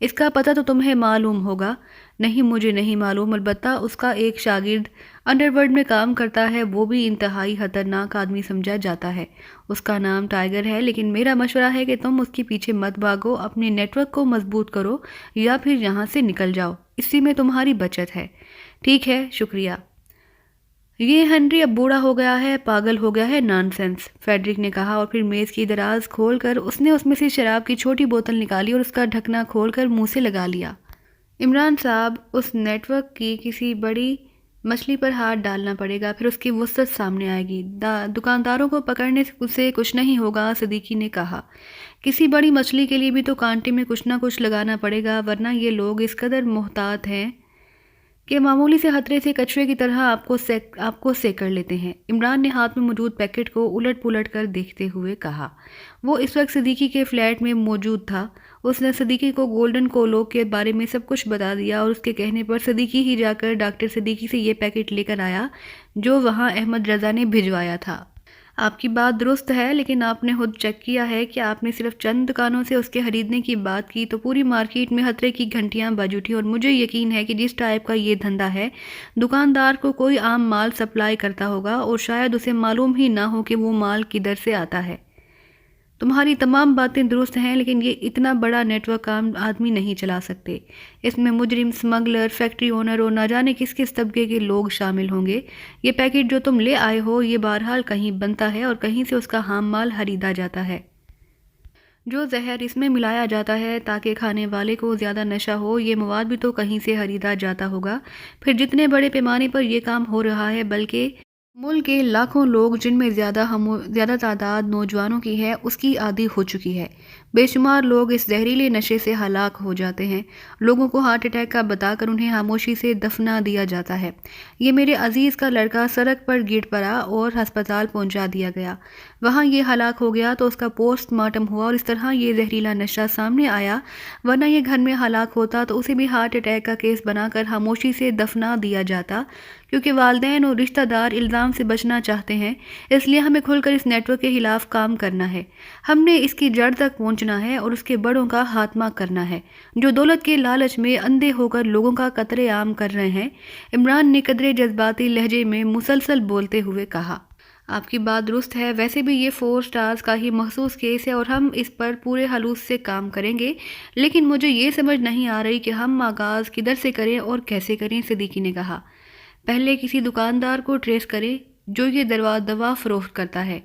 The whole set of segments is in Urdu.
اس کا پتہ تو تمہیں معلوم ہوگا۔ نہیں، مجھے نہیں معلوم، البتہ اس کا ایک شاگرد انڈرورلڈ میں کام کرتا ہے، وہ بھی انتہائی خطرناک آدمی سمجھا جاتا ہے۔ اس کا نام ٹائگر ہے، لیکن میرا مشورہ ہے کہ تم اس کے پیچھے مت بھاگو، اپنے نیٹ ورک کو مضبوط کرو یا پھر یہاں سے نکل جاؤ، اسی میں تمہاری بچت ہے۔ ٹھیک ہے، شکریہ۔ یہ ہنری اب بوڑھا ہو گیا ہے، پاگل ہو گیا ہے، نان سینس، فیڈرک نے کہا، اور پھر میز کی دراز کھول کر اس نے اس میں سے شراب کی چھوٹی بوتل نکالی اور اس کا ڈھکنا کھول کر منہ سے لگا لیا۔ عمران صاحب، اس نیٹ ورک کی کسی بڑی مچھلی پر ہاتھ ڈالنا پڑے گا، پھر اس کی وسعت سامنے آئے گی۔ دکانداروں کو پکڑنے سے کچھ نہیں ہوگا، صدیقی نے کہا۔ کسی بڑی مچھلی کے لیے بھی تو کانٹے میں کچھ نہ کچھ لگانا پڑے گا، ورنہ یہ لوگ اس قدر محتاط ہیں کہ معمولی سے خطرے سے کچرے کی طرح آپ کو سیکڑ لیتے ہیں۔ عمران نے ہاتھ میں موجود پیکٹ کو الٹ پلٹ کر دیکھتے ہوئے کہا۔ وہ اس وقت صدیقی کے فلیٹ میں موجود تھا۔ اس نے صدیقی کو گولڈن کولوگ کے بارے میں سب کچھ بتا دیا، اور اس کے کہنے پر صدیقی ہی جا کر ڈاکٹر صدیقی سے یہ پیکٹ لے کر آیا جو وہاں احمد رضا نے بھجوایا تھا۔ آپ کی بات درست ہے، لیکن آپ نے خود چیک کیا ہے کہ آپ نے صرف چند دکانوں سے اس کے خریدنے کی بات کی تو پوری مارکیٹ میں خطرے کی گھنٹیاں بج اٹھی، اور مجھے یقین ہے کہ جس ٹائپ کا یہ دھندا ہے، دکاندار کو کوئی عام مال سپلائی کرتا ہوگا اور شاید اسے معلوم ہی نہ ہو کہ وہ مال کدھر سے آتا ہے۔ تمہاری تمام باتیں درست ہیں، لیکن یہ اتنا بڑا نیٹ ورک عام آدمی نہیں چلا سکتے۔ اس میں مجرم، سمگلر، فیکٹری اونر اور نہ جانے کس کس طبقے کے لوگ شامل ہوں گے۔ یہ پیکٹ جو تم لے آئے ہو، یہ بہرحال کہیں بنتا ہے اور کہیں سے اس کا خام مال خریدا جاتا ہے۔ جو زہر اس میں ملایا جاتا ہے تاکہ کھانے والے کو زیادہ نشہ ہو، یہ مواد بھی تو کہیں سے خریدا جاتا ہوگا۔ پھر جتنے بڑے پیمانے پر یہ کام ہو رہا ہے، بلکہ ملک کے لاکھوں لوگ، جن میں زیادہ تعداد نوجوانوں کی ہے، اس کی عادی ہو چکی ہے۔ بے شمار لوگ اس زہریلے نشے سے ہلاک ہو جاتے ہیں۔ لوگوں کو ہارٹ اٹیک کا بتا کر انہیں خاموشی سے دفنا دیا جاتا ہے۔ یہ میرے عزیز کا لڑکا سڑک پر گر پڑا اور ہسپتال پہنچا دیا گیا۔ وہاں یہ ہلاک ہو گیا تو اس کا پوسٹ مارٹم ہوا اور اس طرح یہ زہریلا نشہ سامنے آیا، ورنہ یہ گھر میں ہلاک ہوتا تو اسے بھی ہارٹ اٹیک کا کیس بنا کر خاموشی سے دفنا دیا جاتا۔ کیونکہ والدین اور رشتہ دار الزام سے بچنا چاہتے ہیں، اس لیے ہمیں کھل کر اس نیٹ ورک کے خلاف کام کرنا ہے۔ ہم نے اس کی جڑ تک پہنچنا ہے اور اس کے بڑوں کا خاتمہ کرنا ہے، جو دولت کے لالچ میں اندھے ہو کر لوگوں کا قتل عام کر رہے ہیں۔ عمران نے قدرے جذباتی لہجے میں مسلسل بولتے ہوئے کہا۔ آپ کی بات درست ہے، ویسے بھی یہ 4 سٹارز کا ہی مخصوص کیس ہے اور ہم اس پر پورے خلوص سے کام کریں گے، لیکن مجھے یہ سمجھ نہیں آ رہی کہ ہم آغاز کدھر سے کریں اور کیسے کریں، صدیقی نے کہا۔ پہلے کسی دکاندار کو ٹریس کریں جو یہ دوا فروخت کرتا ہے،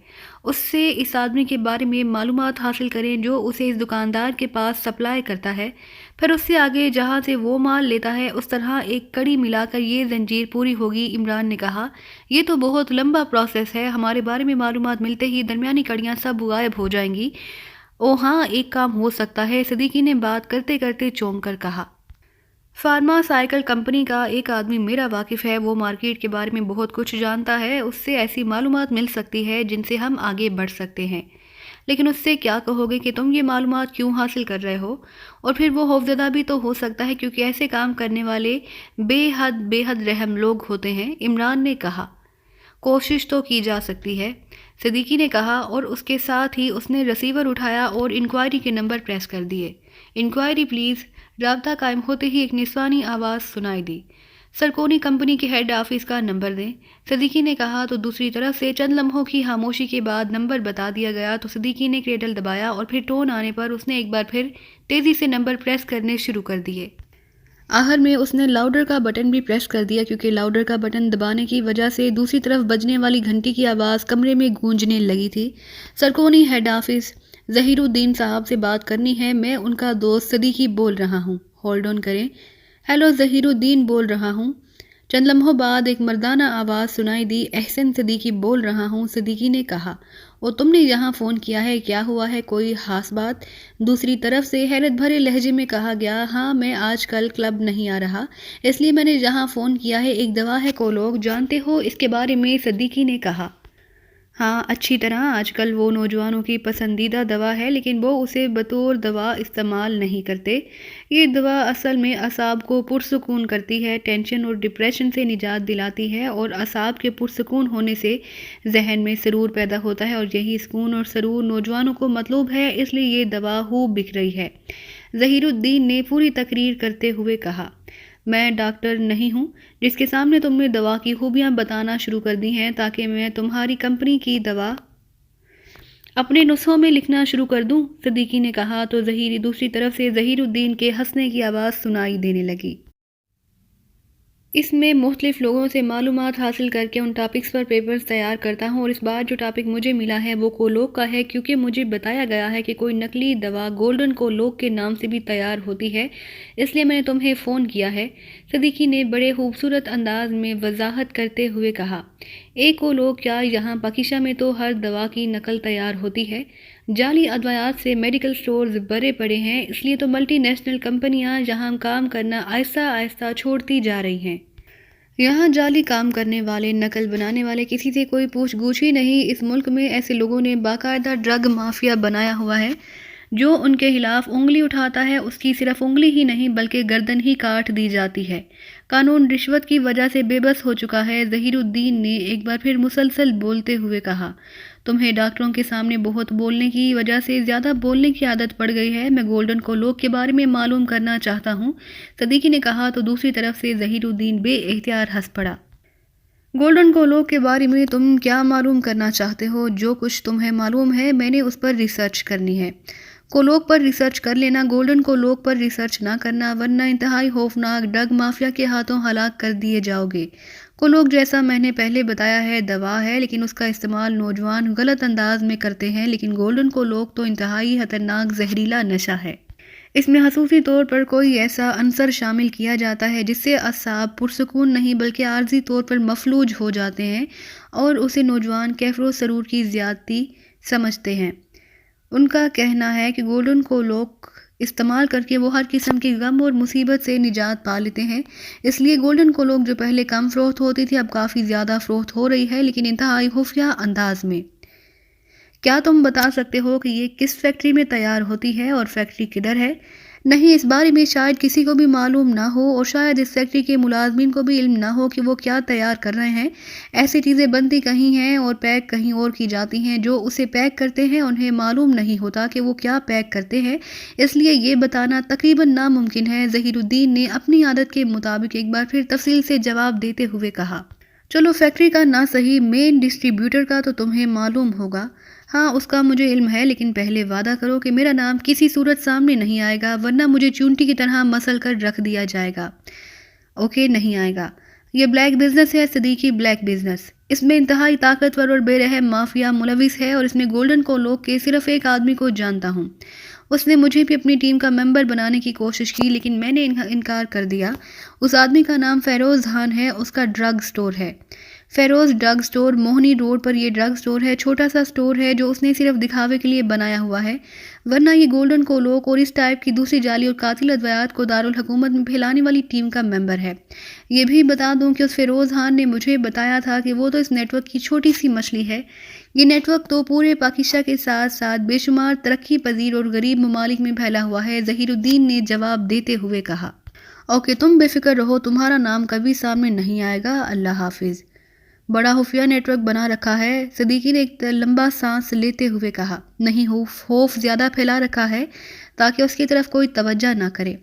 اس سے اس آدمی کے بارے میں معلومات حاصل کریں جو اسے اس دکاندار کے پاس سپلائی کرتا ہے، پھر اس سے آگے جہاں سے وہ مال لیتا ہے، اس طرح ایک کڑی ملا کر یہ زنجیر پوری ہوگی۔ عمران نے کہا، یہ تو بہت لمبا پروسیس ہے، ہمارے بارے میں معلومات ملتے ہی درمیانی کڑیاں سب غائب ہو جائیں گی۔ او ہاں، ایک کام ہو سکتا ہے، صدیقی نے بات کرتے کرتے چونک کر کہا۔ فارما سائیکل کمپنی کا ایک آدمی میرا واقف ہے، وہ مارکیٹ کے بارے میں بہت کچھ جانتا ہے، اس سے ایسی معلومات مل سکتی ہے جن سے ہم آگے بڑھ سکتے ہیں۔ لیکن اس سے کیا کہو گے کہ تم یہ معلومات کیوں حاصل کر رہے ہو؟ اور پھر وہ خوفزدہ بھی تو ہو سکتا ہے، کیونکہ ایسے کام کرنے والے بے حد رحم لوگ ہوتے ہیں۔ عمران نے کہا، کوشش تو کی جا سکتی ہے، صدیقی نے کہا، اور اس کے ساتھ ہی اس نے ریسیور اٹھایا اور انکوائری کے نمبر پریس کر دیے۔ Enquiry please. رابطہ قائم ہوتے ہی ایک نسوانی آواز سنائی دی۔ سرکونی کمپنی کے ہیڈ آفس کا نمبر دیں، صدیقی نے کہا، تو دوسری طرف سے چند لمحوں کی خاموشی کے بعد نمبر بتا دیا گیا تو صدیقی نے کریڈل دبایا اور پھر ٹون آنے پر اس نے ایک بار پھر تیزی سے نمبر پریس کرنے شروع کر دیے۔ آخر میں اس نے لاؤڈر کا بٹن بھی پریس کر دیا، کیونکہ لاؤڈر کا بٹن دبانے کی وجہ سے دوسری طرف بجنے والی گھنٹی کی آواز کمرے میں گونجنے لگی تھی۔ سرکونی ہیڈ آفس، ظہیر الدین صاحب سے بات کرنی ہے، میں ان کا دوست صدیقی بول رہا ہوں۔ ہولڈ آن کریں۔ ہیلو، ظہیر الدین بول رہا ہوں۔ چند لمحوں بعد ایک مردانہ آواز سنائی دی، احسن صدیقی بول رہا ہوں، صدیقی نے کہا۔ اور تم نے یہاں فون کیا ہے، کیا ہوا ہے، کوئی خاص بات؟ دوسری طرف سے حیرت بھرے لہجے میں کہا گیا، ہاں، میں آج کل کلب نہیں آ رہا، اس لیے میں نے یہاں فون کیا ہے، ایک دوا ہے کولوگ، جانتے ہو اس کے بارے میں، صدیقی نے کہا۔ ہاں اچھی طرح، آج کل وہ نوجوانوں کی پسندیدہ دوا ہے لیکن وہ اسے بطور دوا استعمال نہیں کرتے۔ یہ دوا اصل میں اعصاب کو پرسکون کرتی ہے، ٹینشن اور ڈپریشن سے نجات دلاتی ہے، اور اعصاب کے پرسکون ہونے سے ذہن میں سرور پیدا ہوتا ہے، اور یہی سکون اور سرور نوجوانوں کو مطلوب ہے، اس لیے یہ دوا خوب بک رہی ہے۔ ظہیر الدین نے پوری تقریر کرتے ہوئے کہا، میں ڈاکٹر نہیں ہوں جس کے سامنے تم نے دوا کی خوبیاں بتانا شروع کر دی ہیں تاکہ میں تمہاری کمپنی کی دوا اپنے نسخوں میں لکھنا شروع کر دوں، صدیقی نے کہا تو ظہیری دوسری طرف سے ظہیر الدین کے ہنسنے کی آواز سنائی دینے لگی۔ اس میں مختلف لوگوں سے معلومات حاصل کر کے ان ٹاپکس پر پیپرز تیار کرتا ہوں، اور اس بار جو ٹاپک مجھے ملا ہے وہ کولوک کا ہے، کیونکہ مجھے بتایا گیا ہے کہ کوئی نقلی دوا گولڈن کولوک کے نام سے بھی تیار ہوتی ہے، اس لیے میں نے تمہیں فون کیا ہے، صدیقی نے بڑے خوبصورت انداز میں وضاحت کرتے ہوئے کہا۔ ایک کولوک کیا، یہاں پاکیزہ میں تو ہر دوا کی نقل تیار ہوتی ہے، جعلی ادویات سے میڈیکل سٹورز بھرے پڑے ہیں، اس لیے تو ملٹی نیشنل کمپنیاں یہاں کام کرنا آہستہ آہستہ چھوڑتی جا رہی ہیں۔ یہاں جعلی کام کرنے والے، نقل بنانے والے کسی سے کوئی پوچھ گچھ ہی نہیں۔ اس ملک میں ایسے لوگوں نے باقاعدہ ڈرگ مافیا بنایا ہوا ہے، جو ان کے خلاف انگلی اٹھاتا ہے اس کی صرف انگلی ہی نہیں بلکہ گردن ہی کاٹ دی جاتی ہے۔ قانون رشوت کی وجہ سے بے بس ہو چکا ہے، ظہیر الدین نے ایک بار پھر مسلسل بولتے ہوئے کہا۔ تمہیں ڈاکٹروں کے سامنے بہت بولنے کی وجہ سے زیادہ بولنے کی عادت پڑ گئی ہے، میں گولڈن کولوک کے بارے میں معلوم کرنا چاہتا ہوں، صدیقی نے کہا تو دوسری طرف سے ظہیر الدین بے اختیار ہنس پڑا۔ گولڈن کولوک کے بارے میں تم کیا معلوم کرنا چاہتے ہو؟ جو کچھ تمہیں معلوم ہے میں نے اس پر ریسرچ کرنی ہے۔ کولوک پر ریسرچ کر لینا، گولڈن کولوک پر ریسرچ نہ کرنا، ورنہ انتہائی خوفناک ڈرگ مافیا کے ہاتھوں ہلاک کر دیے جاؤ گے۔ کولوک جیسا میں نے پہلے بتایا ہے دوا ہے، لیکن اس کا استعمال نوجوان غلط انداز میں کرتے ہیں، لیکن گولڈن کولوک تو انتہائی خطرناک زہریلا نشہ ہے۔ اس میں خصوصی طور پر کوئی ایسا عنصر شامل کیا جاتا ہے جس سے اعصاب پرسکون نہیں بلکہ عارضی طور پر مفلوج ہو جاتے ہیں، اور اسے نوجوان کیفر و سرور کی زیادتی سمجھتے ہیں۔ ان کا کہنا ہے کہ گولڈن کولوک استعمال کر کے وہ ہر قسم کے غم اور مصیبت سے نجات پا لیتے ہیں، اس لیے گولڈن کولوک جو پہلے کم فروخت ہوتی تھی اب کافی زیادہ فروخت ہو رہی ہے، لیکن انتہائی خفیہ انداز میں۔ کیا تم بتا سکتے ہو کہ یہ کس فیکٹری میں تیار ہوتی ہے اور فیکٹری کدھر ہے؟ نہیں، اس بارے میں شاید کسی کو بھی معلوم نہ ہو، اور شاید اس فیکٹری کے ملازمین کو بھی علم نہ ہو کہ وہ کیا تیار کر رہے ہیں۔ ایسی چیزیں بنتی کہیں ہیں اور پیک کہیں اور کی جاتی ہیں، جو اسے پیک کرتے ہیں انہیں معلوم نہیں ہوتا کہ وہ کیا پیک کرتے ہیں، اس لیے یہ بتانا تقریباً ناممکن ہے، ظہیر الدین نے اپنی عادت کے مطابق ایک بار پھر تفصیل سے جواب دیتے ہوئے کہا۔ چلو فیکٹری کا نہ صحیح، مین ڈسٹریبیوٹر کا تو تمہیں معلوم ہوگا۔ ہاں اس کا مجھے علم ہے، لیکن پہلے وعدہ کرو کہ میرا نام کسی صورت سامنے نہیں آئے گا، ورنہ مجھے چونٹی کی طرح مسل کر رکھ دیا جائے گا۔ اوکے، نہیں آئے گا۔ یہ بلیک بزنس ہے صدیقی، بلیک بزنس۔ اس میں انتہائی طاقتور اور بے رحم مافیا ملوث ہے، اور اس میں گولڈن کولوک کے صرف ایک آدمی کو جانتا ہوں۔ اس نے مجھے بھی اپنی ٹیم کا ممبر بنانے کی کوشش کی، لیکن میں نے انکار کر دیا۔ اس آدمی کا نام فیروز خان ہے، اس کا ڈرگ سٹور ہے۔ Feroz drug store, Mohni road پر یہ ڈرگ سٹور ہے، چھوٹا سا سٹور ہے جو اس نے صرف دکھاوے کے لیے بنایا ہوا ہے، ورنہ یہ گولڈن کولوک اور اس ٹائپ کی دوسری جعلی اور قاتل ادویات کو دارالحکومت میں پھیلانے والی ٹیم کا ممبر ہے۔ یہ بھی بتا دوں کہ اس فیروز خان نے مجھے بتایا تھا کہ وہ تو اس نیٹ ورک کی چھوٹی سی مچھلی ہے۔ یہ نیٹ ورک تو پورے پاکستان کے ساتھ ساتھ بے شمار ترقی پذیر اور غریب ممالک میں پھیلا ہوا ہے، ظہیر الدین نے جواب دیتے ہوئے کہا۔ اوکے، تم بے فکر رہو، تمہارا نام کبھی سامنے نہیں آئے گا، اللہ حافظ۔ بڑا خفیہ نیٹ ورک بنا رکھا ہے، صدیقی نے ایک لمبا سانس لیتے ہوئے کہا۔ نہیں، خوف زیادہ پھیلا رکھا ہے تاکہ اس کی طرف کوئی توجہ نہ کرے۔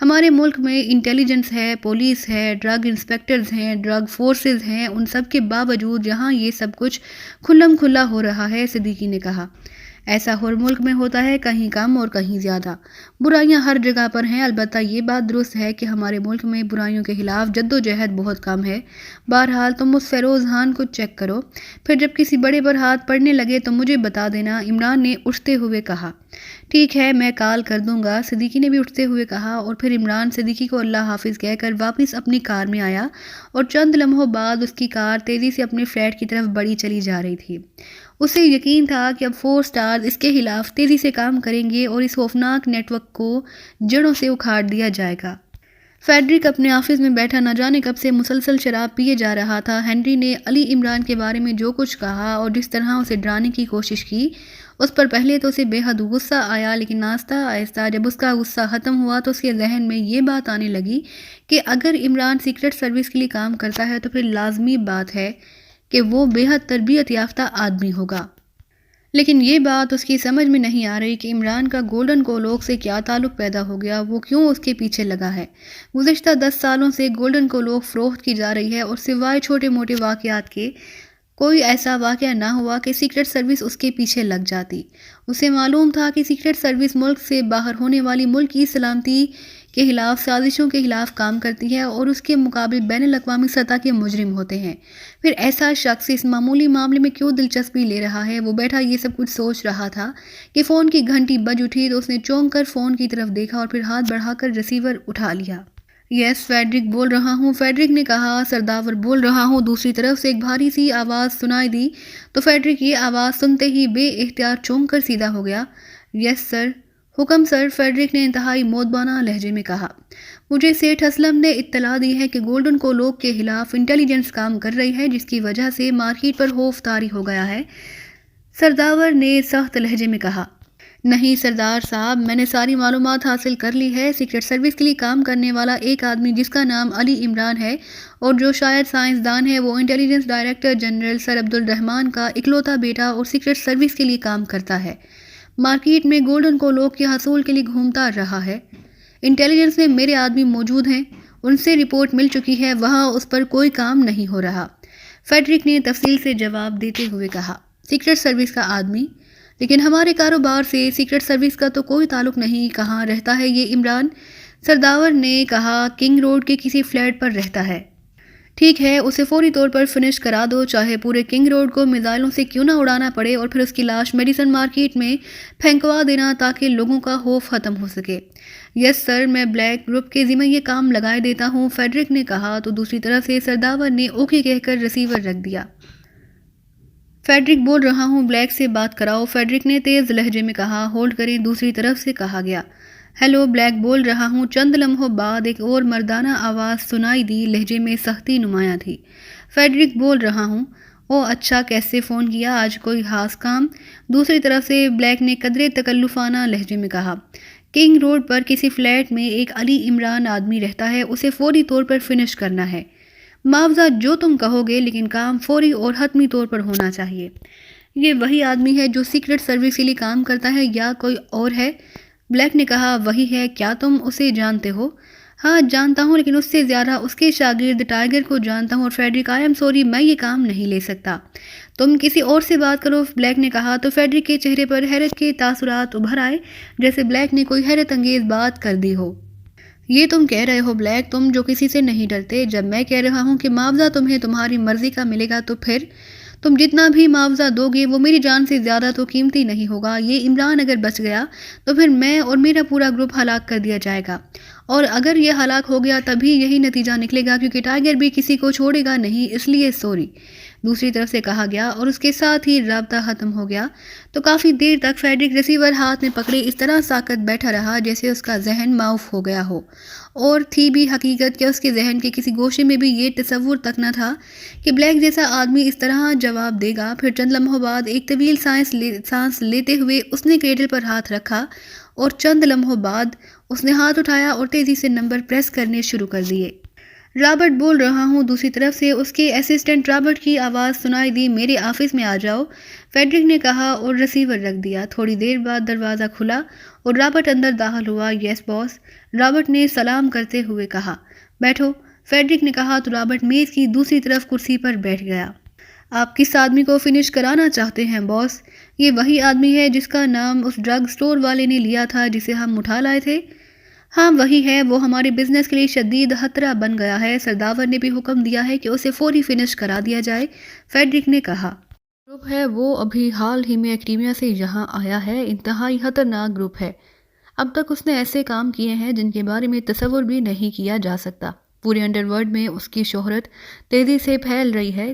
ہمارے ملک میں انٹیلیجنس ہے، پولیس ہے، ڈرگ انسپیکٹرز ہیں، ڈرگ فورسز ہیں، ان سب کے باوجود یہاں یہ سب کچھ کھلم کھلا ہو رہا ہے، صدیقی نے کہا۔ ایسا ہر ملک میں ہوتا ہے، کہیں کم اور کہیں زیادہ۔ برائیاں ہر جگہ پر ہیں، البتہ یہ بات درست ہے کہ ہمارے ملک میں برائیوں کے خلاف جد و جہد بہت کم ہے۔ بہرحال تم اس فیروز خان کو چیک کرو، پھر جب کسی بڑے پر ہاتھ پڑنے لگے تو مجھے بتا دینا، عمران نے اٹھتے ہوئے کہا۔ ٹھیک ہے، میں کال کر دوں گا، صدیقی نے بھی اٹھتے ہوئے کہا، اور پھر عمران صدیقی کو اللہ حافظ کہہ کر واپس اپنی کار میں آیا، اور چند لمحوں بعد اس کی کار تیزی سے اپنے فلیٹ کی طرف بڑھی چلی جا رہی تھی۔ اسے یقین تھا کہ اب 4 سٹارز اس کے خلاف تیزی سے کام کریں گے اور اس خوفناک نیٹ ورک کو جڑوں سے اکھاڑ دیا جائے گا۔ فیڈرک اپنے آفس میں بیٹھا نہ جانے کب سے مسلسل شراب پیے جا رہا تھا۔ ہنری نے علی عمران کے بارے میں جو کچھ کہا اور جس طرح اسے ڈرانے کی کوشش کی، اس پر پہلے تو اسے بے حد غصہ آیا، لیکن آہستہ آہستہ جب اس کا غصہ ختم ہوا تو اس کے ذہن میں یہ بات آنے لگی کہ اگر عمران سیکرٹ سروس کے لیے کام کرتا ہے تو پھر لازمی بات ہے کہ وہ بے حد تربیت یافتہ آدمی ہوگا۔ لیکن یہ بات اس کی سمجھ میں نہیں آ رہی کہ عمران کا گولڈن کولوک سے کیا تعلق پیدا ہو گیا، وہ کیوں اس کے پیچھے لگا ہے۔ گزشتہ 10 سالوں سے گولڈن کولوک فروخت کی جا رہی ہے اور سوائے چھوٹے موٹے واقعات کے کوئی ایسا واقعہ نہ ہوا کہ سیکرٹ سروس اس کے پیچھے لگ جاتی۔ اسے معلوم تھا کہ سیکرٹ سروس ملک سے باہر ہونے والی ملک کی سلامتی کے خلاف سازشوں کے خلاف کام کرتی ہے اور اس کے مقابل بین الاقوامی سطح کے مجرم ہوتے ہیں۔ پھر ایسا شخص اس معمولی معاملے میں کیوں دلچسپی لے رہا ہے؟ وہ بیٹھا یہ سب کچھ سوچ رہا تھا کہ فون کی گھنٹی بج اٹھی تو اس نے چونک کر فون کی طرف دیکھا اور پھر ہاتھ بڑھا کر ریسیور اٹھا لیا۔ یس فیڈرک بول رہا ہوں، فیڈرک نے کہا۔ سرداور بول رہا ہوں۔ دوسری طرف سے ایک بھاری سی آواز سنائی دی تو فیڈرک یہ آواز سنتے ہی بے اختیار چونک کر سیدھا ہو گیا۔ یس سر۔ حکم سر، فیڈرک نے انتہائی مودبانہ لہجے میں کہا۔ مجھے سیٹھ اسلم نے اطلاع دی ہے کہ گولڈن کولوک کے خلاف انٹیلیجنس کام کر رہی ہے، جس کی وجہ سے مارکیٹ پر خوف طاری ہو گیا ہے، سرداور نے سخت لہجے میں کہا۔ نہیں سردار صاحب، میں نے ساری معلومات حاصل کر لی ہے۔ سیکرٹ سروس کے لیے کام کرنے والا ایک آدمی جس کا نام علی عمران ہے اور جو شاید سائنسدان ہے، وہ انٹیلیجنس ڈائریکٹر جنرل سر عبد الرحمان کا اکلوتا بیٹا اور سیکرٹ سروس کے لیے کام کرتا ہے۔ مارکیٹ میں گولڈن کولوک کے حصول کے لیے گھومتا رہا ہے۔ انٹیلیجنس میں میرے آدمی موجود ہیں، ان سے رپورٹ مل چکی ہے، وہاں اس پر کوئی کام نہیں ہو رہا، فیڈرک نے تفصیل سے جواب دیتے ہوئے کہا۔ سیکرٹ سروس کا آدمی؟ لیکن ہمارے کاروبار سے سیکرٹ سروس کا تو کوئی تعلق نہیں، کہاں رہتا ہے یہ عمران؟ سرداور نے کہا، کنگ روڈ کے کسی فلیٹ پر رہتا ہے۔ ٹھیک ہے، اسے فوری طور پر فنش کرا دو، چاہے پورے کنگ روڈ کو میزائلوں سے کیوں نہ اڑانا پڑے، اور پھر اس کی لاش میڈیسن مارکیٹ میں پھینکوا دینا تاکہ لوگوں کا خوف ختم ہو سکے۔ یس سر، میں بلیک گروپ کے ذمہ یہ کام لگائے دیتا ہوں، فیڈرک نے کہا تو دوسری طرف سے سرداور نے اوکے کہہ کر ریسیور رکھ دیا۔ فیڈرک بول رہا ہوں، بلیک سے بات کراؤ، فیڈرک نے تیز لہجے میں کہا۔ ہولڈ کریں، دوسری طرف سے کہا گیا۔ ہیلو، بلیک بول رہا ہوں۔ چند لمحوں بعد ایک اور مردانہ آواز سنائی دی، لہجے میں سختی نمایاں تھی۔ فیڈرک بول رہا ہوں۔ او اچھا، کیسے فون کیا؟ آج کوئی خاص کام؟ دوسری طرف سے بلیک نے قدرے تکلفانہ لہجے میں کہا۔ کنگ روڈ پر کسی فلیٹ میں ایک علی عمران آدمی رہتا ہے، اسے فوری طور پر فنش کرنا ہے۔ معاوضہ جو تم کہو گے، لیکن کام فوری اور حتمی طور پر ہونا چاہیے۔ یہ وہی آدمی ہے جو سیکرٹ سروس کے لیے کام کرتا ہے یا کوئی اور ہے؟ بلیک نے کہا، وہی ہے۔ کیا تم اسے جانتے ہو؟ ہاں جانتا ہوں، لیکن اس سے زیادہ اس کے شاگرد ٹائیگر کو جانتا ہوں، اور فیڈرک آئی ایم سوری، میں یہ کام نہیں لے سکتا۔ تم کسی اور سے بات کرو، بلیک نے کہا تو فیڈرک کے چہرے پر حیرت کے تاثرات ابھر آئے، جیسے بلیک نے کوئی حیرت انگیز بات کر دی ہو۔ یہ تم کہہ رہے ہو بلیک، تم جو کسی سے نہیں ڈرتے، جب میں کہہ رہا ہوں کہ معاوضہ تمہیں تمہاری مرضی کا ملے گا تو پھر تم جتنا بھی معاوضہ دو گے وہ میری جان سے زیادہ تو قیمتی نہیں ہوگا۔ یہ عمران اگر بچ گیا تو پھر میں اور میرا پورا گروپ ہلاک کر دیا جائے گا، اور اگر یہ ہلاک ہو گیا تبھی یہی نتیجہ نکلے گا، کیونکہ ٹائیگر بھی کسی کو چھوڑے گا نہیں، اس لیے سوری، دوسری طرف سے کہا گیا، اور اس کے ساتھ ہی رابطہ ختم ہو گیا۔ تو کافی دیر تک فیڈرک ریسیور ہاتھ میں پکڑے اس طرح ساکت بیٹھا رہا جیسے اس کا ذہن معاف ہو گیا ہو، اور تھی بھی حقیقت کہ اس کے ذہن کے کسی گوشے میں بھی یہ تصور تک نہ تھا کہ بلیک جیسا آدمی اس طرح جواب دے گا۔ پھر چند لمحوں بعد ایک طویل سانس لیتے ہوئے اس نے کریڈل پر ہاتھ رکھا، اور چند لمحوں بعد اس نے ہاتھ اٹھایا اور تیزی سے نمبر پریس کرنے شروع کر دیے۔ رابرٹ بول رہا ہوں، دوسری طرف سے اس کے اسسٹنٹ رابرٹ کی آواز سنائی دی، میرے آفس میں آ جاؤ، فیڈرک نے کہا اور ریسیور رکھ دیا۔ تھوڑی دیر بعد دروازہ کھلا اور رابرٹ اندر داخل ہوا۔ یس باس، رابرٹ نے سلام کرتے ہوئے کہا۔ بیٹھو، فیڈرک نے کہا تو رابرٹ میز کی دوسری طرف کرسی پر بیٹھ گیا۔ آپ کس آدمی کو فنش کرانا چاہتے ہیں باس؟ یہ وہی آدمی ہے جس کا نام اس ڈرگ سٹور والے نے لیا تھا جسے ہم اٹھا لائے تھے؟ ہاں وہی ہے، وہ ہمارے بزنس کے لیے شدید خطرہ بن گیا ہے، سرداور نے بھی حکم دیا ہے کہ اسے فوری فنش کرا دیا جائے، فیڈرک نے کہا۔ گروپ ہے، وہ ابھی حال ہی میں ایکٹیمیا سے یہاں آیا ہے، انتہائی خطرناک گروپ ہے۔ اب تک اس نے ایسے کام کیے ہیں جن کے بارے میں تصور بھی نہیں کیا جا سکتا۔ پورے انڈر ورلڈ میں اس کی شہرت تیزی سے پھیل رہی ہے۔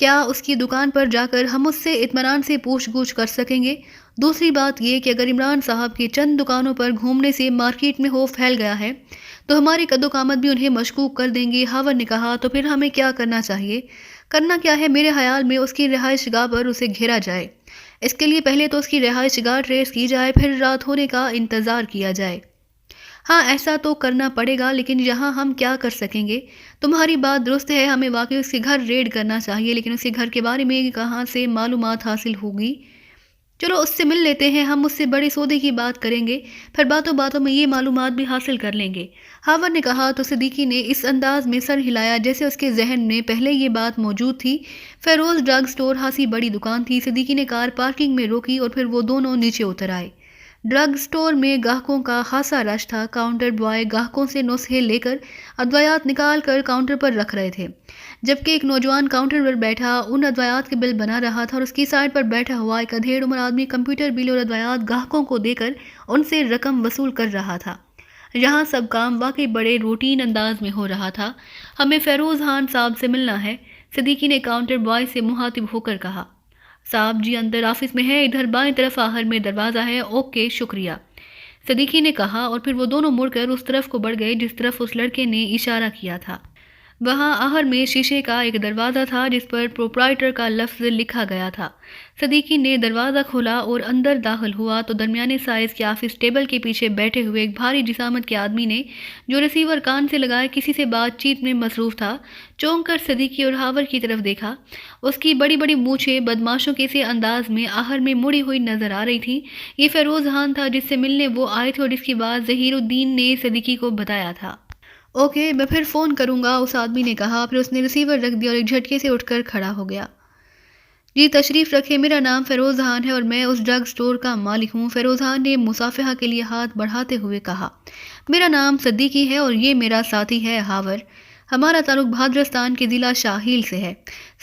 کیا اس کی دکان پر جا کر ہم اس سے اطمینان سے پوچھ گچھ کر سکیں گے؟ دوسری بات یہ کہ اگر عمران صاحب کی چند دکانوں پر گھومنے سے مارکیٹ میں خوف پھیل گیا ہے تو ہماری قد و قامت بھی انہیں مشکوک کر دیں گی۔ ہاورڈ نے کہا، تو پھر ہمیں کیا کرنا چاہیے؟ کرنا کیا ہے، میرے خیال میں اس کی رہائش گاہ پر اسے گھیرا جائے۔ اس کے لیے پہلے تو اس کی رہائش گاہ ٹریس کی جائے، پھر رات ہونے کا انتظار کیا جائے۔ ہاں، ایسا تو کرنا پڑے گا، لیکن یہاں ہم کیا کر سکیں گے؟ تمہاری بات درست ہے، ہمیں واقعی اس کے گھر ریڈ کرنا چاہیے، لیکن اس کے گھر کے بارے میں کہاں سے معلومات حاصل ہوگی؟ چلو اس سے مل لیتے ہیں، ہم اس سے بڑے سودے کی بات کریں گے، پھر باتوں باتوں میں یہ معلومات بھی حاصل کر لیں گے۔ ہاورڈ نے کہا تو صدیقی نے اس انداز میں سر ہلایا جیسے اس کے ذہن میں پہلے یہ بات موجود تھی۔ فیروز ڈرگ سٹور خاصی بڑی دکان تھی۔ صدیقی نے کار پارکنگ میں روکی اور پھر وہ دونوں نیچے اتر آئے۔ ڈرگ سٹور میں گاہکوں کا خاصا رش تھا۔ کاؤنٹر بوائے گاہکوں سے نسخے لے کر ادویات نکال کر کاؤنٹر پر رکھ رہے تھے، جبکہ ایک نوجوان کاؤنٹر پر بیٹھا ان ادویات کے بل بنا رہا تھا، اور اس کی سائڈ پر بیٹھا ہوا ایک ادھیڑ عمر آدمی کمپیوٹر بل اور ادویات گاہکوں کو دے کر ان سے رقم وصول کر رہا تھا۔ یہاں سب کام واقعی بڑے روٹین انداز میں ہو رہا تھا۔ ہمیں فیروز خان صاحب سے ملنا ہے، صدیقی نے کاؤنٹر بوائے سے مخاطب ہو کر کہا۔ صاحب جی اندر آفس میں ہے، ادھر بائیں طرف آخر میں دروازہ ہے۔ اوکے، شکریہ، صدیقی نے کہا، اور پھر وہ دونوں مڑ کر اس طرف کو بڑھ گئے جس طرف اس لڑکے نے اشارہ کیا تھا۔ وہاں آخر میں شیشے کا ایک دروازہ تھا جس پر پروپرائٹر کا لفظ لکھا گیا تھا۔ صدیقی نے دروازہ کھولا اور اندر داخل ہوا تو درمیانے سائز کے آفس ٹیبل کے پیچھے بیٹھے ہوئے ایک بھاری جسامت کے آدمی نے، جو ریسیور کان سے لگائے کسی سے بات چیت میں مصروف تھا، چونک کر صدیقی اور ہاورڈ کی طرف دیکھا۔ اس کی بڑی بڑی مونچھیں بدماشوں کے سے انداز میں آخر میں مڑی ہوئی نظر آ رہی تھی۔ یہ فیروز خان تھا جس سے ملنے وہ آئے تھے اور جس کی بات ظہیر الدین نے صدیقی کو بتایا تھا۔ اوکے، میں پھر فون کروں گا، اس آدمی نے کہا۔ پھر اس نے ریسیور رکھ دیا اور ایک جھٹکے سے اٹھ کر کھڑا ہو گیا۔ جی تشریف رکھے، میرا نام فیروز خان ہے اور میں اس ڈرگ سٹور کا مالک ہوں، فیروز خان نے مصافحہ کے لیے ہاتھ بڑھاتے ہوئے کہا۔ میرا نام صدیقی ہے اور یہ میرا ساتھی ہے ہاورڈ، ہمارا تعلق بھادرستان کے ضلع شاہیل سے ہے،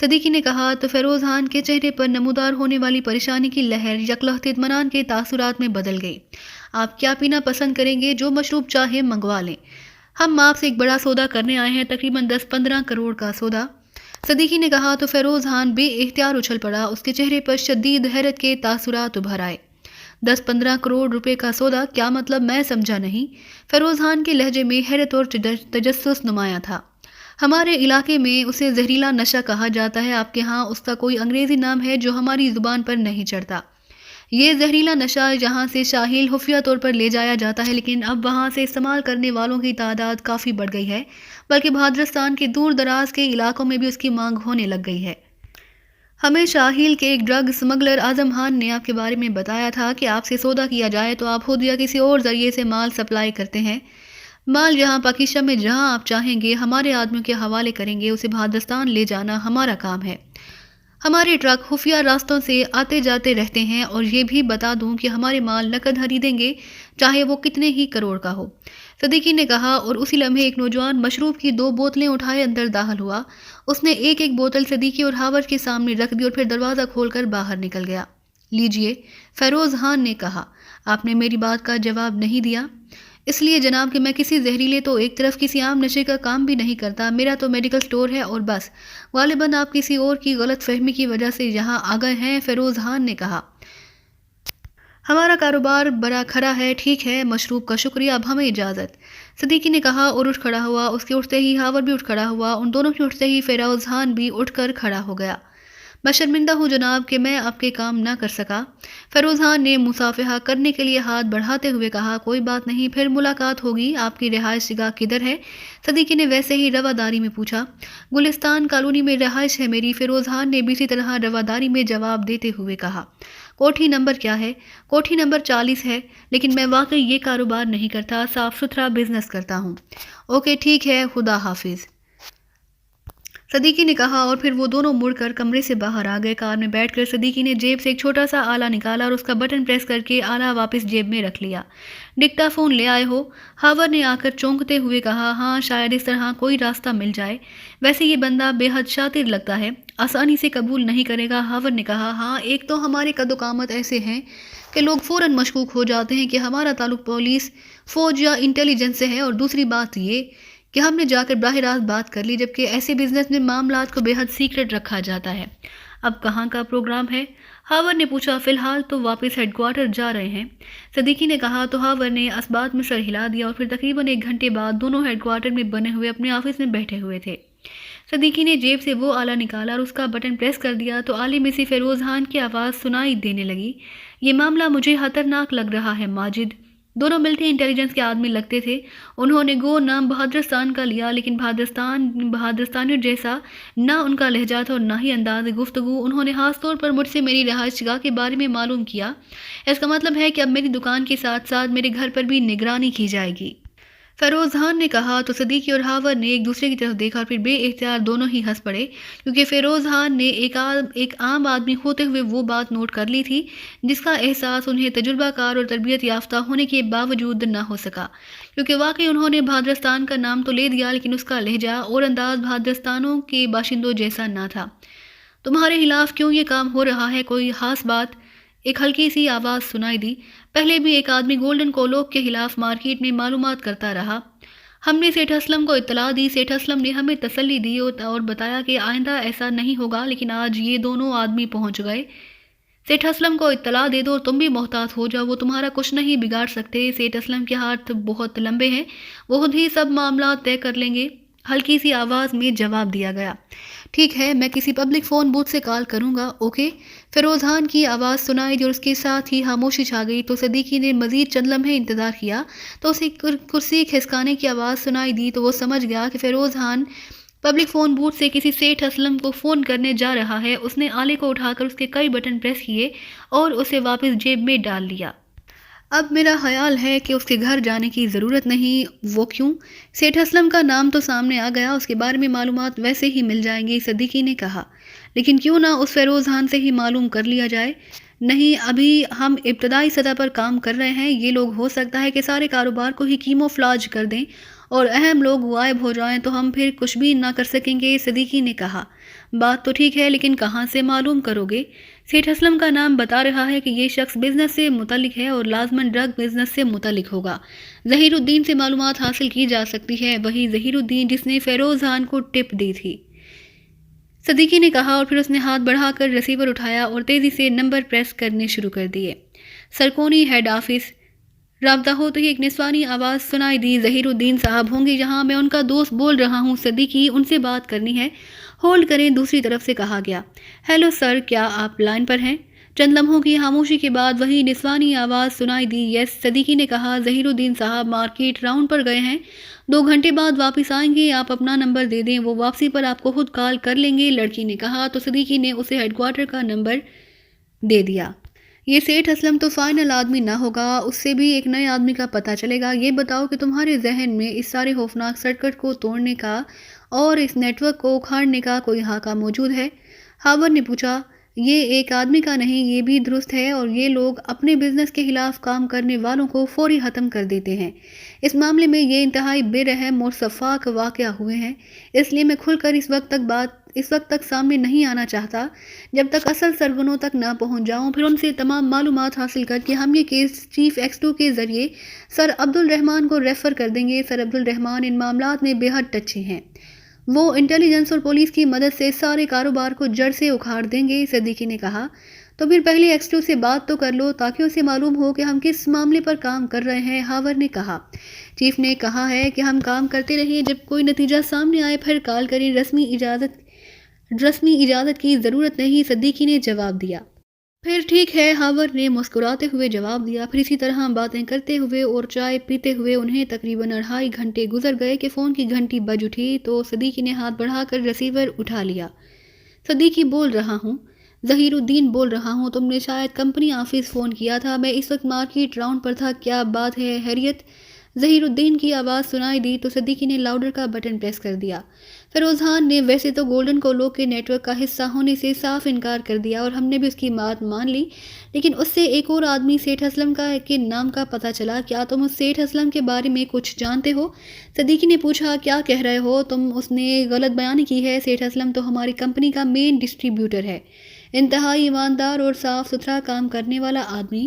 صدیقی نے کہا۔ تو فیروز خان کے چہرے پر نمودار ہونے والی پریشانی کی لہر یکلخت اطمینان کے تاثرات میں بدل گئی۔ آپ کیا پینا پسند کریں گے؟ جو مشروب چاہے منگوا لیں، ہم آپ سے ایک بڑا سودا کرنے آئے ہیں، تقریباً 10-15 کروڑ کا سودا، صدیقی نے کہا۔ تو فیروز خان بے اختیار اچھل پڑا، اس کے چہرے پر شدید حیرت کے تاثرات ابھر آئے۔ 10-15 کروڑ روپے کا سودا؟ کیا مطلب؟ میں سمجھا نہیں۔ فیروز خان کے لہجے میں حیرت اور تجسس نمایاں تھا۔ ہمارے علاقے میں اسے زہریلا نشہ کہا جاتا ہے، آپ کے ہاں اس کا کوئی انگریزی نام ہے جو ہماری زبان پر نہیں چڑھتا۔ یہ زہریلا نشہ یہاں سے شاہیل خفیہ طور پر لے جایا جاتا ہے، لیکن اب وہاں سے استعمال کرنے والوں کی تعداد کافی بڑھ گئی ہے، بلکہ بھادرستان کے دور دراز کے علاقوں میں بھی اس کی مانگ ہونے لگ گئی ہے۔ ہمیں شاہیل کے ایک ڈرگ سمگلر اعظم خان نے آپ کے بارے میں بتایا تھا کہ آپ سے سودا کیا جائے تو آپ خود یا کسی اور ذریعے سے مال سپلائی کرتے ہیں۔ مال جہاں پاکستان میں جہاں آپ چاہیں گے ہمارے آدمیوں کے حوالے کریں گے، اسے بھادرستان لے جانا ہمارا کام ہے۔ ہمارے ٹرک خفیہ راستوں سے آتے جاتے رہتے ہیں، اور یہ بھی بتا دوں کہ ہمارے مال نقد خریدیں گے چاہے وہ کتنے ہی کروڑ کا ہو، صدیقی نے کہا۔ اور اسی لمحے ایک نوجوان مشروب کی 2 بوتلیں اٹھائے اندر داخل ہوا۔ اس نے ایک ایک بوتل صدیقی اور ہاورڈ کے سامنے رکھ دی اور پھر دروازہ کھول کر باہر نکل گیا۔ لیجئے، فیروز خان نے کہا، آپ نے میری بات کا جواب نہیں دیا؟ اس لیے جناب کہ میں کسی زہریلے تو ایک طرف کسی عام نشے کا کام بھی نہیں کرتا، میرا تو میڈیکل سٹور ہے اور بس، غالباً آپ کسی اور کی غلط فہمی کی وجہ سے یہاں آ گئے ہیں، فیروز خان نے کہا۔ ہمارا کاروبار بڑا کھرا ہے، ٹھیک ہے، مشروب کا شکریہ، اب ہمیں اجازت، صدیقی نے کہا اور اٹھ کھڑا ہوا۔ اس کے اٹھتے ہی ہاورڈ بھی اٹھ کھڑا ہوا، ان دونوں کے اٹھتے ہی فیروز خان بھی اٹھ کر کھڑا ہو گیا۔ میں شرمندہ ہوں جناب کہ میں آپ کے کام نہ کر سکا، فیروز خان نے مصافحہ کرنے کے لیے ہاتھ بڑھاتے ہوئے کہا۔ کوئی بات نہیں، پھر ملاقات ہوگی، آپ کی رہائش گاہ کدھر ہے؟ صدیقی نے ویسے ہی رواداری میں پوچھا۔ گلستان کالونی میں رہائش ہے میری، فیروز خان نے بھی اسی طرح رواداری میں جواب دیتے ہوئے کہا۔ کوٹھی نمبر کیا ہے؟ کوٹھی نمبر 40 ہے، لیکن میں واقعی یہ کاروبار نہیں کرتا، صاف ستھرا بزنس کرتا ہوں۔ اوکے ٹھیک ہے، خدا حافظ، صدیقی نے کہا، اور پھر وہ دونوں مڑ کر کمرے سے باہر آ گئے۔ کار میں بیٹھ کر صدیقی نے جیب سے ایک چھوٹا سا آلہ نکالا اور اس کا بٹن پریس کر کے آلہ واپس جیب میں رکھ لیا۔ ڈکٹا فون لے آئے ہو؟ ہاورڈ نے آ کر چونکتے ہوئے کہا۔ ہاں، شاید اس طرح کوئی راستہ مل جائے، ویسے یہ بندہ بے حد شاطر لگتا ہے، آسانی سے قبول نہیں کرے گا، ہاورڈ نے کہا۔ ہاں، ایک تو ہمارے قد و قامت ایسے ہیں کہ لوگ فوراً مشکوک ہو جاتے ہیں کہ ہمارا تعلق پولیس، فوج یا انٹیلیجنس سے ہے، اور دوسری بات یہ کہ ہم نے جا کر براہ راست بات کر لی، جبکہ ایسے بزنس میں معاملات کو بے حد سیکرٹ رکھا جاتا ہے۔ اب کہاں کا پروگرام ہے؟ ہاور نے پوچھا۔ فی الحال تو واپس ہیڈ کوارٹر جا رہے ہیں، صدیقی نے کہا تو ہاور نے اس بات میں سر ہلا دیا اور پھر تقریباً 1 گھنٹے بعد دونوں ہیڈ کوارٹر میں بنے ہوئے اپنے آفس میں بیٹھے ہوئے تھے۔ صدیقی نے جیب سے وہ آلہ نکالا اور اس کا بٹن پریس کر دیا تو آلے میں سے فیروز خان کی آواز سنائی دینے لگی۔ یہ معاملہ مجھے خطرناک لگ رہا ہے ماجد۔ دونوں ملٹری انٹیلیجنس کے آدمی لگتے تھے۔ انہوں نے گو نام بہادرستان کا لیا، لیکن بہادرستانیوں جیسا نہ ان کا لہجہ تھا اور نہ ہی انداز گفتگو۔ انہوں نے خاص طور پر مجھ سے میری رہائش گاہ کے بارے میں معلوم کیا۔ اس کا مطلب ہے کہ اب میری دکان کے ساتھ ساتھ میرے گھر پر بھی نگرانی کی جائے گی، فیروز خان نے کہا تو صدیقی اور ہاور نے ایک دوسرے کی طرف دیکھا اور پھر بے اختیار دونوں ہی ہنس پڑے، کیونکہ فیروز خان نے ایک عام آدمی ہوتے ہوئے وہ بات نوٹ کر لی تھی جس کا احساس انہیں تجربہ کار اور تربیت یافتہ ہونے کے باوجود نہ ہو سکا، کیونکہ واقعی انہوں نے بہادرستان کا نام تو لے دیا لیکن اس کا لہجہ اور انداز بہادرستانوں کے باشندوں جیسا نہ تھا۔ تمہارے خلاف کیوں یہ کام ہو رہا ہے؟ کوئی خاص بات؟ ایک ہلکی سی آواز سنائی دی۔ پہلے بھی ایک آدمی گولڈن کولوک کے خلاف مارکیٹ میں معلومات کرتا رہا۔ ہم نے سیٹھ اسلم کو اطلاع دی۔ سیٹھ اسلم نے ہمیں تسلی دی اور بتایا کہ آئندہ ایسا نہیں ہوگا، لیکن آج یہ دونوں آدمی پہنچ گئے۔ سیٹھ اسلم کو اطلاع دے دو اور تم بھی محتاط ہو جاؤ، وہ تمہارا کچھ نہیں بگاڑ سکتے۔ سیٹھ اسلم کے ہاتھ بہت لمبے ہیں، وہ خود ہی سب معاملات طے کر لیں گے، ہلکی سی آواز میں جواب دیا گیا۔ ٹھیک ہے، میں کسی پبلک فون بوتھ سے کال کروں گا، اوکے؟ فیروز خان کی آواز سنائی دی اور اس کے ساتھ ہی خاموشی چھا گئی۔ تو صدیقی نے مزید چند لمحے انتظار کیا تو اسے کرسی کھسکانے کی آواز سنائی دی تو وہ سمجھ گیا کہ Feroz Khan public phone booth سے کسی سیٹھ اسلم کو فون کرنے جا رہا ہے۔ اس نے آلے کو اٹھا کر اس کے کئی بٹن پریس کیے اور اسے واپس جیب میں ڈال لیا۔ اب میرا خیال ہے کہ اس کے گھر جانے کی ضرورت نہیں۔ وہ کیوں؟ سیٹھ اسلم کا نام تو سامنے آ گیا، اس کے بارے میں معلومات ویسے ہی مل جائیں گی، صدیقی نے کہا۔ لیکن کیوں نہ اس فیروز خان سے ہی معلوم کر لیا جائے؟ نہیں، ابھی ہم ابتدائی سطح پر کام کر رہے ہیں۔ یہ لوگ ہو سکتا ہے کہ سارے کاروبار کو ہی کیموفلاج کر دیں اور اہم لوگ غائب ہو جائیں تو ہم پھر کچھ بھی نہ کر سکیں گے، صدیقی نے کہا۔ بات تو ٹھیک ہے، لیکن کہاں سے معلوم کرو گے؟ سیٹھ اسلم کا نام بتا رہا ہے کہ یہ شخص بزنس سے متعلق ہے اور لازماً ڈرگ بزنس سے متعلق ہوگا۔ ظہیر الدین سے معلومات حاصل کی جا سکتی ہے، وہی ظہیر الدین جس نے فیروز خان کو ٹپ دی تھی، صدیقی نے کہا، اور پھر اس نے ہاتھ بڑھا کر ریسیور اٹھایا اور تیزی سے نمبر پریس کرنے شروع کر دیے۔ سرکونی ہیڈ آفس۔ رابطہ ہوتے ہی ایک نسوانی آواز سنائی دی۔ ظہیر الدین صاحب ہوں گے جہاں؟ میں ان کا دوست بول رہا ہوں صدیقی، ان سے بات کرنی ہے۔ ہولڈ کریں، دوسری طرف سے کہا گیا۔ ہیلو سر، کیا آپ لائن پر ہیں؟ چند لمحوں کی خاموشی کے بعد وہی نسوانی آواز سنائی دی۔ یس، صدیقی نے کہا۔ ظہیر الدین صاحب مارکیٹ راؤنڈ پر گئے ہیں، 2 گھنٹے بعد واپس آئیں گے، آپ اپنا نمبر دے دیں، وہ واپسی پر آپ کو خود کال کر لیں گے، لڑکی نے کہا تو صدیقی نے اسے ہیڈ کوارٹر کا نمبر دے دیا۔ یہ سیٹھ اسلم تو فائنل آدمی نہ ہوگا، اس سے بھی ایک نئے آدمی کا پتہ چلے گا۔ یہ بتاؤ کہ تمہارے ذہن میں اس سارے خوفناک سرکٹ کو توڑنے کا اور اس نیٹ ورک کو اکھاڑنے کا کوئی خاکہ موجود ہے؟ ہاور نے پوچھا۔ یہ ایک آدمی کا نہیں، یہ بھی درست ہے، اور یہ لوگ اپنے بزنس کے خلاف کام کرنے والوں کو فوری ختم کر دیتے ہیں۔ اس معاملے میں یہ انتہائی بے رحم اور شفاق واقعہ ہوئے ہیں، اس لیے میں کھل کر اس وقت تک سامنے نہیں آنا چاہتا جب تک اصل سرغنوں تک نہ پہنچ جاؤں، پھر ان سے تمام معلومات حاصل کر کے ہم یہ کیس چیف ایکسٹو کے ذریعے سر عبد الرحمان کو ریفر کر دیں گے۔ سر عبد الرحمان ان معاملات میں بے حد ٹچے ہیں، وہ انٹیلیجنس اور پولیس کی مدد سے سارے کاروبار کو جڑ سے اکھاڑ دیں گے، صدیقی نے کہا۔ تو پھر پہلے ایکسٹو سے بات تو کر لو تاکہ اسے معلوم ہو کہ ہم کس معاملے پر کام کر رہے ہیں، ہاور نے کہا۔ چیف نے کہا ہے کہ ہم کام کرتے رہیں، جب کوئی نتیجہ سامنے آئے پھر کال کریں، رسمی اجازت کی ضرورت نہیں، صدیقی نے جواب دیا۔ پھر ٹھیک ہے، ہاور نے مسکراتے ہوئے جواب دیا۔ پھر اسی طرح باتیں کرتے ہوئے اور چائے پیتے ہوئے انہیں تقریباً 2.5 گھنٹے گزر گئے کہ فون کی گھنٹی بج اٹھی تو صدیقی نے ہاتھ بڑھا کر ریسیور اٹھا لیا۔ صدیقی بول رہا ہوں، ظہیر الدین بول رہا ہوں، تم نے شاید کمپنی آفس فون کیا تھا، میں اس وقت مارکیٹ راؤنڈ پر تھا، کیا بات ہے خیریت؟ ظہیر الدین کی آواز سنائی دی تو صدیقی نے لاؤڈر کا بٹن پریس کر دیا۔ فیروز خان نے ویسے تو گولڈن کولوک کے نیٹ ورک کا حصہ ہونے سے صاف انکار کر دیا اور ہم نے بھی اس کی بات مان لی، لیکن اس سے ایک اور آدمی سیٹھ اسلم کے نام کا پتہ چلا۔ کیا تم اس سیٹھ اسلم کے بارے میں کچھ جانتے ہو؟ صدیقی نے پوچھا۔ کیا کہہ رہے ہو تم؟ اس نے غلط بیانی کی ہے، سیٹھ اسلم تو ہماری کمپنی کا مین ڈسٹریبیوٹر ہے، انتہائی ایماندار اور صاف ستھرا کام کرنے والا آدمی۔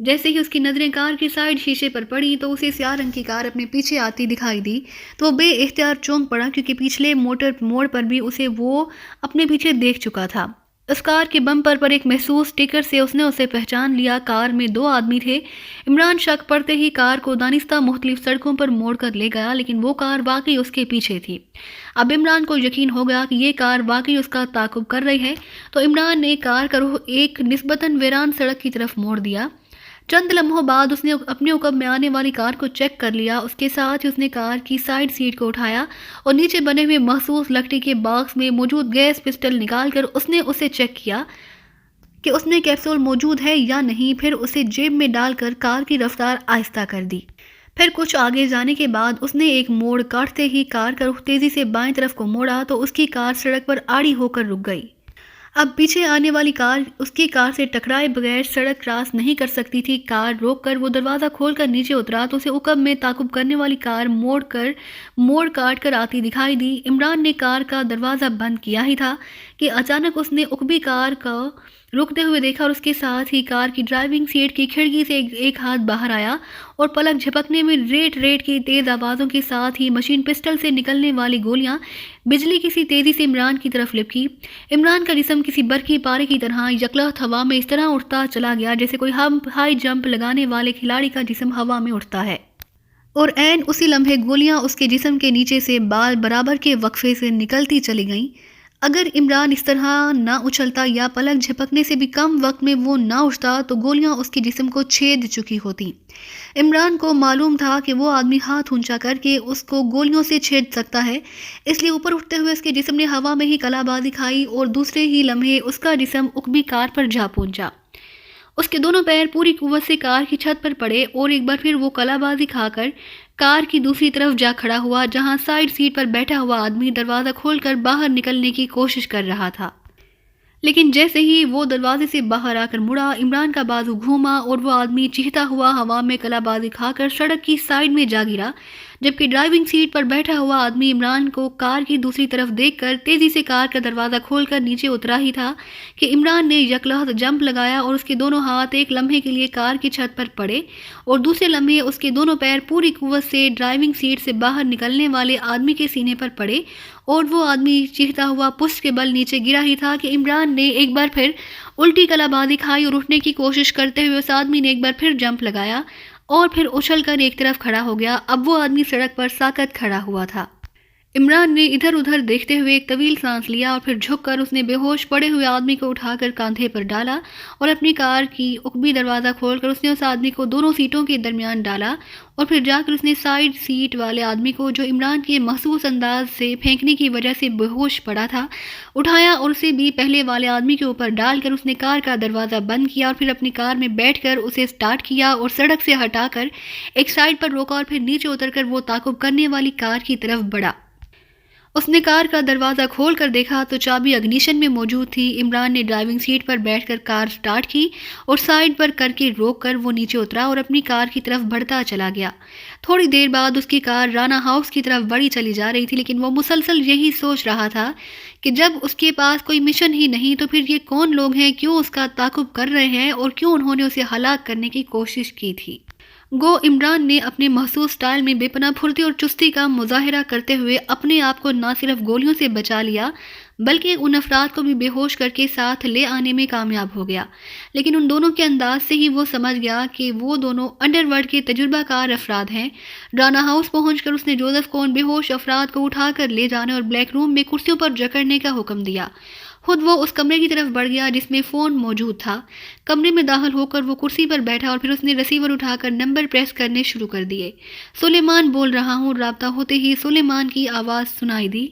جیسے ہی اس کی نظریں کار کی سائیڈ شیشے پر پڑی تو اسے سیاہ رنگ کی کار اپنے پیچھے آتی دکھائی دی، تو وہ بے اختیار چونک پڑا کیونکہ پچھلے موڑ پر بھی اسے وہ اپنے پیچھے دیکھ چکا تھا۔ اس کار کے بمپر پر ایک محسوس سٹیکر سے اس نے اسے پہچان لیا۔ کار میں 2 آدمی تھے۔ عمران شک پڑتے ہی کار کو دانستہ مختلف سڑکوں پر موڑ کر لے گیا، لیکن وہ کار واقعی اس کے پیچھے تھی۔ اب عمران کو یقین ہو گیا کہ یہ کار واقعی اس کا تعاقب کر رہی ہے، تو عمران نے کار کا رخ ایک نسبتاً ویران سڑک کی طرف موڑ دیا۔ چند لمحوں بعد اس نے اپنے عقب میں آنے والی کار کو چیک کر لیا۔ اس کے ساتھ ہی اس نے کار کی سائیڈ سیٹ کو اٹھایا اور نیچے بنے ہوئے مخصوص لکڑی کے باکس میں موجود گیس پسٹل نکال کر اس نے اسے چیک کیا کہ اس میں کیپسول موجود ہے یا نہیں، پھر اسے جیب میں ڈال کر کار کی رفتار آہستہ کر دی۔ پھر کچھ آگے جانے کے بعد اس نے ایک موڑ کاٹتے ہی کار کا رخ تیزی سے بائیں طرف کو موڑا تو اس کی کار سڑک پر آڑی ہو کر رک گئی۔ اب پیچھے آنے والی کار اس کی کار سے ٹکرائے بغیر سڑک کراس نہیں کر سکتی تھی۔ کار روک کر وہ دروازہ کھول کر نیچے اترا تو اسے عقب میں تعاقب کرنے والی کار موڑ کاٹ کر آتی دکھائی دی۔ عمران نے کار کا دروازہ بند کیا ہی تھا کہ اچانک اس نے عقبی کار کو رکتے ہوئے دیکھا اور اس کے ساتھ ہی کار کی ڈرائیونگ سیٹ کی کھڑکی سے ایک ہاتھ باہر آیا اور پلک جھپکنے میں ریٹ کی تیز آوازوں کے ساتھ ہی مشین پسٹل سے نکلنے والی گولیاں بجلی کی سی تیزی سے عمران کی طرف لپکی۔ عمران کا جسم کسی برقی پارے کی طرح یکلخت ہوا میں اس طرح اٹھتا چلا گیا جیسے کوئی ہائی جمپ لگانے والے کھلاڑی کا جسم ہوا میں اٹھتا ہے، اور عین اسی لمحے گولیاں اس کے جسم کے نیچے سے بال برابر کے وقفے سے نکلتی چلی گئیں۔ اگر عمران اس طرح نہ اچھلتا یا پلک جھپکنے سے بھی کم وقت میں وہ نہ اٹھتا تو گولیاں اس کے جسم کو چھید چکی ہوتی۔ عمران کو معلوم تھا کہ وہ آدمی ہاتھ اونچا کر کے اس کو گولیوں سے چھید سکتا ہے، اس لیے اوپر اٹھتے ہوئے اس کے جسم نے ہوا میں ہی کلا بازی کھائی اور دوسرے ہی لمحے اس کا جسم عقبی کار پر جا پہنچا۔ اس کے دونوں پیر پوری قوت سے کار کی چھت پر پڑے اور ایک بار پھر وہ کلا بازی کھا کر کار کی دوسری طرف جا کھڑا ہوا جہاں سائیڈ سیٹ پر بیٹھا ہوا آدمی دروازہ کھول کر باہر نکلنے کی کوشش کر رہا تھا۔ لیکن جیسے ہی وہ دروازے سے باہر آ کر مڑا، عمران کا بازو گھوما اور وہ آدمی چیختا ہوا ہوا میں کلا بازی کھا کر سڑک کی سائیڈ میں جا گرا، جبکہ ڈرائیونگ سیٹ پر بیٹھا ہوا آدمی عمران کو کار کی دوسری طرف دیکھ کر تیزی سے کار کا دروازہ کھول کر نیچے اترا ہی تھا کہ عمران نے یکلخت جمپ لگایا اور اس کے دونوں ہاتھ ایک لمحے کے لیے کار کی چھت پر پڑے اور دوسرے لمحے اس کے دونوں پیر پوری قوت سے ڈرائیونگ سیٹ سے باہر نکلنے والے آدمی کے سینے پر پڑے اور وہ آدمی چیختا ہوا پشت کے بل نیچے گرا ہی تھا کہ عمران نے ایک بار پھر الٹی کلا بازی کھائی اور اٹھنے کی کوشش کرتے ہوئے اس آدمی نے ایک بار پھر جمپ لگایا اور پھر اچھل کر ایک طرف کھڑا ہو گیا۔ اب وہ آدمی سڑک پر ساکت کھڑا ہوا تھا۔ عمران نے ادھر ادھر دیکھتے ہوئے ایک طویل سانس لیا اور پھر جھک کر اس نے بے ہوش پڑے ہوئے آدمی کو اٹھا کر کاندھے پر ڈالا اور اپنی کار کی عقبی دروازہ کھول کر اس نے اس آدمی کو دونوں سیٹوں کے درمیان ڈالا اور پھر جا کر اس نے سائیڈ سیٹ والے آدمی کو جو عمران کے محسوس انداز سے پھینکنے کی وجہ سے بے ہوش پڑا تھا اٹھایا اور اسے بھی پہلے والے آدمی کے اوپر ڈال کر اس نے کار کا دروازہ بند کیا اور پھر اپنی کار میں بیٹھ کر اسے سٹارٹ کیا اور سڑک سے ہٹا کر ایک سائیڈ پر روکا اور پھر نیچے اتر کر وہ تعاقب کرنے والی کار کی طرف بڑھا۔ اس نے کار کا دروازہ کھول کر دیکھا تو چابی اگنیشن میں موجود تھی۔ عمران نے ڈرائیونگ سیٹ پر بیٹھ کر کار سٹارٹ کی اور سائیڈ پر کر کے روک کر وہ نیچے اترا اور اپنی کار کی طرف بڑھتا چلا گیا۔ تھوڑی دیر بعد اس کی کار رانا ہاؤس کی طرف بڑھی چلی جا رہی تھی، لیکن وہ مسلسل یہی سوچ رہا تھا کہ جب اس کے پاس کوئی مشن ہی نہیں تو پھر یہ کون لوگ ہیں، کیوں اس کا تعاقب کر رہے ہیں اور کیوں انہوں نے اسے ہلاک کرنے کی کوشش کی تھی۔ گو عمران نے اپنے محسوس سٹائل میں بے پناہ پھرتی اور چستی کا مظاہرہ کرتے ہوئے اپنے آپ کو نہ صرف گولیوں سے بچا لیا بلکہ ان افراد کو بھی بے ہوش کر کے ساتھ لے آنے میں کامیاب ہو گیا۔ لیکن ان دونوں کے انداز سے ہی وہ سمجھ گیا کہ وہ دونوں انڈر ورلڈ کے تجربہ کار افراد ہیں۔ رانا ہاؤس پہنچ کر اس نے جوزف کو ان بے ہوش افراد کو اٹھا کر لے جانے اور بلیک روم میں کرسیوں پر جکڑنے کا حکم دیا۔ خود وہ اس کمرے کی طرف بڑھ گیا جس میں فون موجود تھا۔ کمرے میں داخل ہو کر وہ کرسی پر بیٹھا اور پھر اس نے ریسیور اٹھا کر نمبر پریس کرنے شروع کر دیے۔ سلیمان بول رہا ہوں۔ رابطہ ہوتے ہی سلیمان کی آواز سنائی دی۔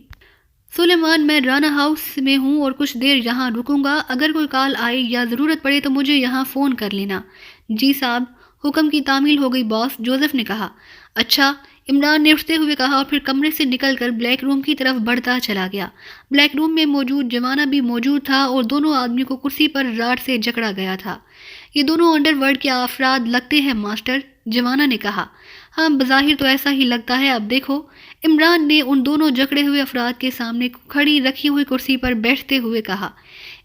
سلیمان، میں رانا ہاؤس میں ہوں اور کچھ دیر یہاں رکوں گا، اگر کوئی کال آئے یا ضرورت پڑے تو مجھے یہاں فون کر لینا۔ جی صاحب، حکم کی تعمیل ہو گئی باس، جوزف نے کہا۔ اچھا، عمران نے اٹھتے ہوئے کہا اور پھر کمرے سے نکل کر بلیک روم کی طرف بڑھتا چلا گیا۔ بلیک روم میں موجود جوانا بھی موجود تھا اور دونوں آدمی کو کرسی پر راڈ سے جکڑا گیا تھا۔ یہ دونوں انڈر ورلڈ کے افراد لگتے ہیں ماسٹر، جوانا نے کہا۔ ہاں، بظاہر تو ایسا ہی لگتا ہے، اب دیکھو، عمران نے ان دونوں جکڑے ہوئے افراد کے سامنے کھڑی رکھی ہوئی کرسی پر بیٹھتے ہوئے کہا۔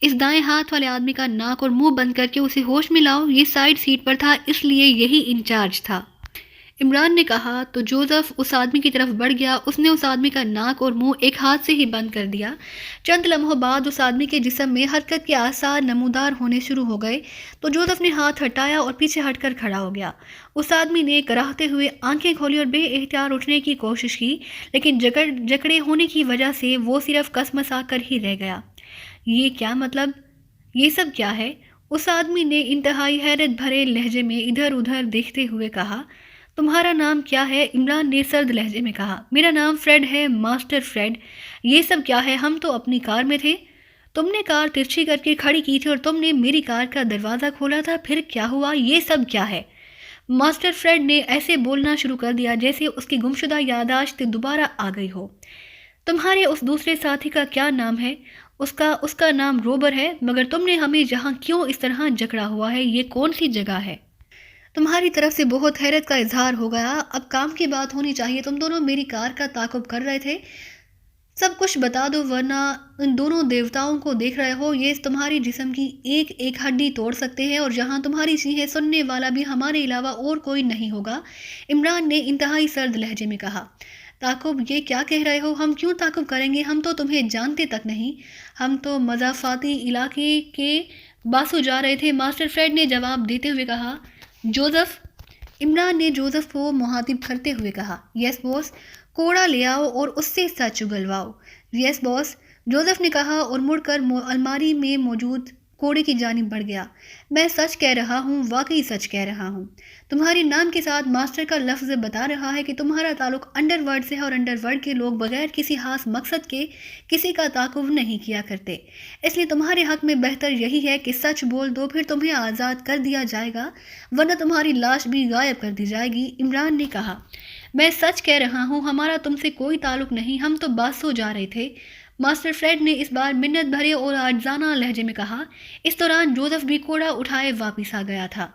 اس دائیں ہاتھ والے آدمی کا ناک اور منہ بند کر کے اسے ہوش میں لاؤ، یہ سائیڈ سیٹ پر تھا اس لیے یہی انچارج تھا۔ عمران نے کہا تو جوزف اس آدمی کی طرف بڑھ گیا، اس نے اس آدمی کا ناک اور منہ ایک ہاتھ سے ہی بند کر دیا۔ چند لمحوں بعد اس آدمی کے جسم میں حرکت کے آثار نمودار ہونے شروع ہو گئے تو جوزف نے ہاتھ ہٹایا اور پیچھے ہٹ کر کھڑا ہو گیا۔ اس آدمی نے کراہتے ہوئے آنکھیں کھولی اور بے اختیار اٹھنے کی کوشش کی، لیکن جکڑے ہونے کی وجہ سے وہ صرف کسمسا کر ہی رہ گیا۔ یہ کیا مطلب؟ یہ سب کیا ہے؟ اس آدمی نے انتہائی حیرت بھرے لہجے میں ادھر ادھر دیکھتے ہوئے کہا۔ تمہارا نام کیا ہے؟ عمران نے سرد لہجے میں کہا۔ میرا نام فریڈ ہے، ماسٹر فریڈ۔ یہ سب کیا ہے؟ ہم تو اپنی کار میں تھے، تم نے کار ترچھی کر کے کھڑی کی تھی اور تم نے میری کار کا دروازہ کھولا تھا، پھر کیا ہوا؟ یہ سب کیا ہے؟ ماسٹر فریڈ نے ایسے بولنا شروع کر دیا جیسے اس کی گمشدہ یادداشت دوبارہ آ گئی ہو۔ تمہارے اس دوسرے ساتھی کا کیا نام ہے؟ اس کا نام روبر ہے، مگر تم نے ہمیں جہاں کیوں اس طرح جکڑا ہوا ہے، یہ کون سی جگہ ہے؟ تمہاری طرف سے بہت حیرت کا اظہار ہو گیا، اب کام کی بات ہونی چاہیے۔ تم دونوں میری کار کا تعاقب کر رہے تھے، سب کچھ بتا دو ورنہ ان دونوں دیوتاؤں کو دیکھ رہے ہو، یہ تمہاری جسم کی ایک ایک ہڈی توڑ سکتے ہیں اور جہاں تمہاری چیخیں سننے والا بھی ہمارے علاوہ اور کوئی نہیں ہوگا۔ عمران نے انتہائی سرد لہجے میں کہا۔ تعاقب؟ یہ کیا کہہ رہے ہو؟ ہم کیوں تعاقب کریں گے؟ ہم تو تمہیں جانتے تک نہیں، ہم تو مضافاتی علاقے کے باسو جا رہے تھے، ماسٹر فریڈ نے جواب دیتے ہوئے کہا۔ جوزف؟ عمران نے جوزف کو مخاطب کرتے ہوئے کہا۔ یس باس۔ کوڑا لے آؤ اور اس سے سچ اگلواؤ۔ یس باس، جوزف نے کہا اور مڑ کر الماری میں موجود کوڑے کی جانب بڑھ گیا۔ میں سچ کہہ رہا ہوں، واقعی سچ کہہ رہا ہوں۔ تمہارے نام کے ساتھ ماسٹر کا لفظ بتا رہا ہے کہ تمہارا تعلق انڈر ورلڈ سے ہے اور انڈر ورلڈ کے لوگ بغیر کسی خاص مقصد کے کسی کا تعاقب نہیں کیا کرتے، اس لیے تمہارے حق میں بہتر یہی ہے کہ سچ بول دو، پھر تمہیں آزاد کر دیا جائے گا ورنہ تمہاری لاش بھی غائب کر دی جائے گی۔ عمران نے کہا۔ میں سچ کہہ رہا ہوں، ہمارا تم سے کوئی تعلق نہیں، ہم تو باسو جا رہے تھے، ماسٹر فریڈ نے اس بار منت بھرے اور عاجزانہ لہجے میں کہا۔ اس دوران جوزف بھی کوڑا اٹھائے واپس آ گیا تھا۔